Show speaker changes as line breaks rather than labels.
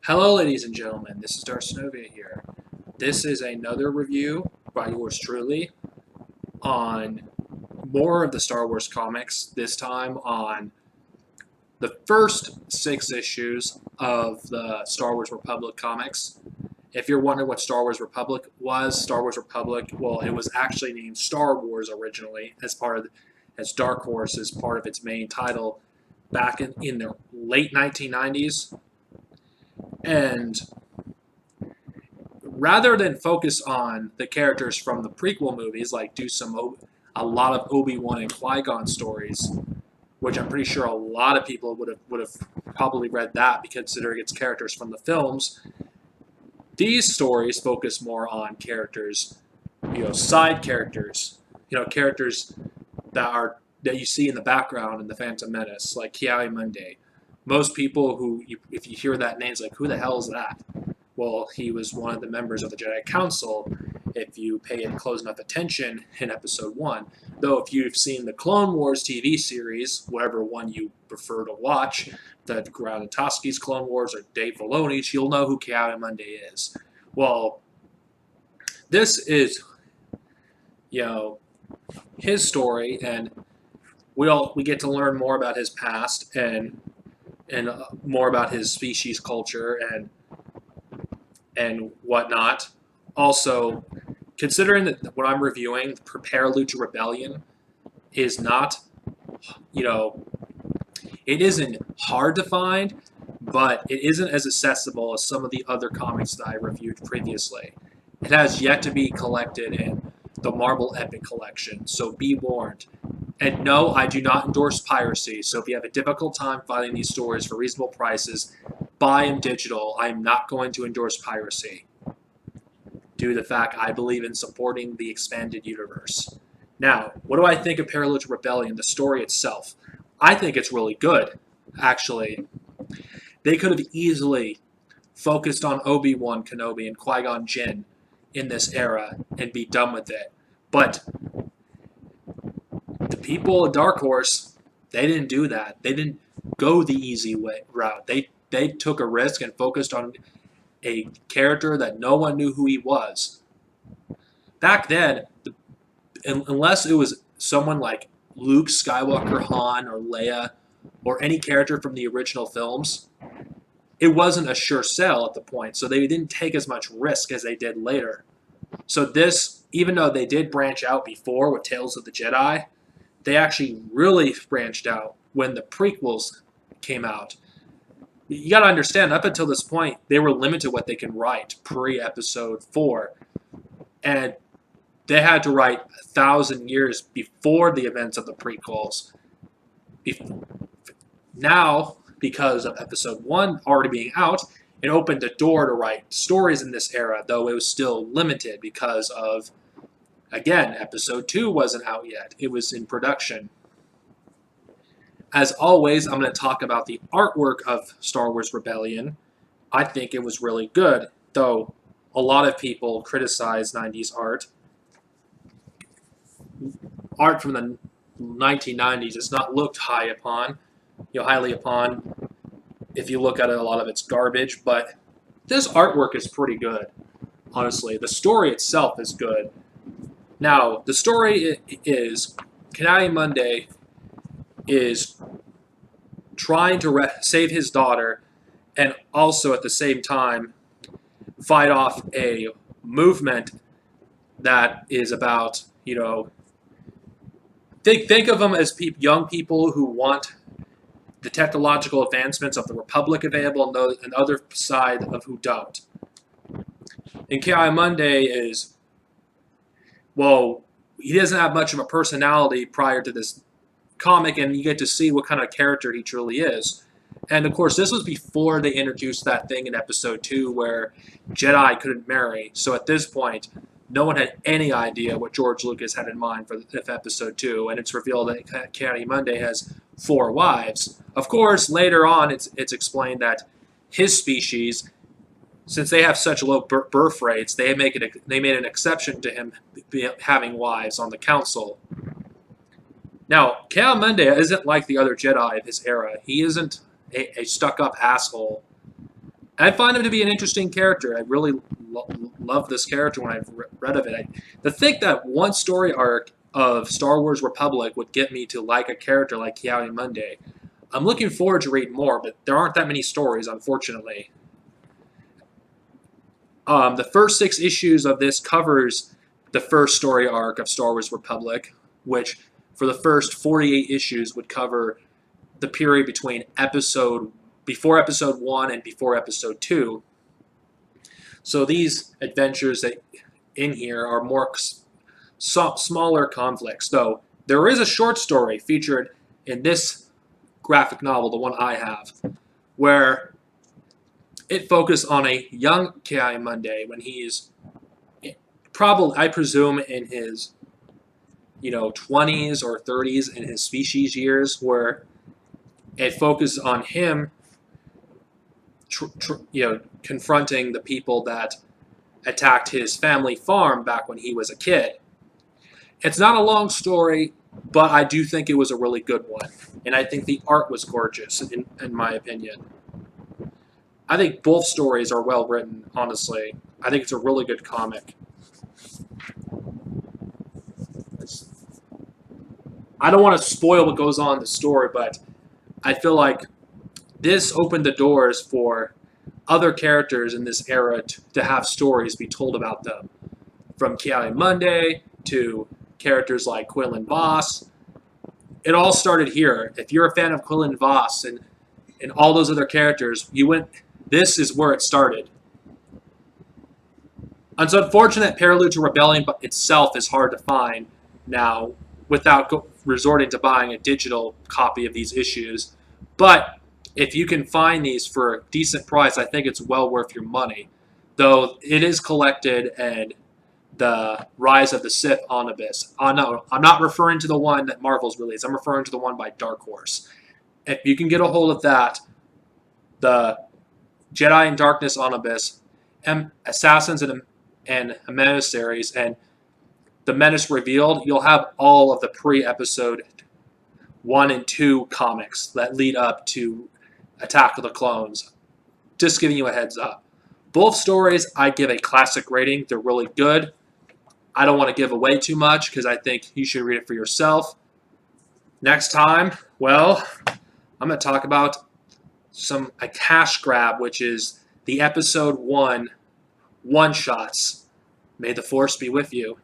Hello, ladies and gentlemen. This is Darcenovia here. This is another review by yours truly on more of the Star Wars comics, this time on the first 6 issues of the Star Wars Republic comics. If you're wondering what Star Wars Republic was, Star Wars Republic, well, it was actually named Star Wars originally as Dark Horse as part of its main title back in the late 1990s. And rather than focus on the characters from the prequel movies, like do a lot of Obi-Wan and Qui-Gon stories, which I'm pretty sure a lot of people would have probably read that, considering it's characters from the films. These stories focus more on characters, side characters, characters that you see in the background in the Phantom Menace, like Ki-Adi-Mundi. Most people if you hear that name, it's like, who the hell is that? Well, he was one of the members of the Jedi Council, if you pay close enough attention in Episode 1. Though if you've seen the Clone Wars TV series, whatever one you prefer to watch, the Groundatoski's Clone Wars or Dave Filoni's, you'll know who Ki-Adi-Mundi is. Well, this is, his story, and we get to learn more about his past and more about his species culture and whatnot. Also, considering that what I'm reviewing, Prelude to Rebellion, is not, it isn't hard to find, but it isn't as accessible as some of the other comics that I reviewed previously. It has yet to be collected in the Marvel Epic Collection, so be warned. And no, I do not endorse piracy, so if you have a difficult time finding these stories for reasonable prices, buy them digital. I am not going to endorse piracy, due to the fact I believe in supporting the expanded universe. Now, what do I think of Prelude to Rebellion, the story itself? I think it's really good, actually. They could have easily focused on Obi-Wan Kenobi and Qui-Gon Jinn in this era and be done with it. But the people at Dark Horse, they didn't do that. They didn't go the easy route. They took a risk and focused on a character that no one knew who he was. Back then, unless it was someone like Luke Skywalker, Han, or Leia, or any character from the original films, it wasn't a sure sell at the point, so they didn't take as much risk as they did later. So this, even though they did branch out before with Tales of the Jedi, they actually really branched out when the prequels came out. You got to understand, up until this point, they were limited what they can write pre-Episode 4. And they had to write 1,000 years before the events of the prequels. Now, because of Episode 1 already being out, it opened the door to write stories in this era, though it was still limited because of, again, Episode 2 wasn't out yet. It was in production. As always, I'm going to talk about the artwork of Star Wars Rebellion. I think it was really good, though a lot of people criticize 90s art. Art from the 1990s is not looked highly upon. If you look at it, a lot of it's garbage, but this artwork is pretty good, honestly. The story itself is good. Now, the story is Ki-Adi-Mundi is trying to save his daughter and also at the same time fight off a movement that is about, think of them as young people who want the technological advancements of the Republic available and the other side of who don't. And Ki-Adi-Mundi is, well, he doesn't have much of a personality prior to this comic, and you get to see what kind of character he truly is. And of course, this was before they introduced that thing in Episode 2 where Jedi couldn't marry. So at this point, no one had any idea what George Lucas had in mind for Episode 2, and it's revealed that Ki-Adi-Mundi has 4 wives. Of course, later on, it's explained that his species, since they have such low birth rates, they made an exception to him having wives on the council. Now, Ki-Adi-Mundi isn't like the other Jedi of his era. He isn't a stuck-up asshole. I find him to be an interesting character. I really love this character when I've read of it. To think that one story arc of Star Wars Republic would get me to like a character like Ki-Adi-Mundi. I'm looking forward to read more, but there aren't that many stories, unfortunately. The first 6 issues of this covers the first story arc of Star Wars Republic, which for the first 48 issues would cover the period between before episode 1 and before episode 2. So these adventures that in here are more smaller conflicts, though there is a short story featured in this graphic novel, the one I have, where it focused on a young Ki-Adi-Mundi when he's probably, I presume, in his 20s or 30s in his species years, where it focused on him confronting the people that attacked his family farm back when he was a kid. It's not a long story, but I do think it was a really good one. And I think the art was gorgeous, in my opinion. I think both stories are well written, honestly. I think it's a really good comic. I don't want to spoil what goes on in the story, but I feel like this opened the doors for other characters in this era to have stories be told about them. From Ki-Adi-Mundi to characters like Quinlan Vos. It all started here. If you're a fan of Quinlan Vos and all those other characters, this is where it started. It's unfortunate Prelude to Rebellion itself is hard to find now without resorting to buying a digital copy of these issues. But if you can find these for a decent price, I think it's well worth your money. Though it is collected and the Rise of the Sith omnibus. No, I'm not referring to the one that Marvel's released. I'm referring to the one by Dark Horse. If you can get a hold of that, the Jedi in Darkness omnibus, Assassins and Emissaries, and The Menace Revealed, you'll have all of the pre-episode 1 and 2 comics that lead up to Attack of the Clones. Just giving you a heads up. Both stories, I give a classic rating. They're really good. I don't want to give away too much because I think you should read it for yourself. Next time, well, I'm going to talk about a cash grab, which is the episode 1 one-shots. May the Force be with you.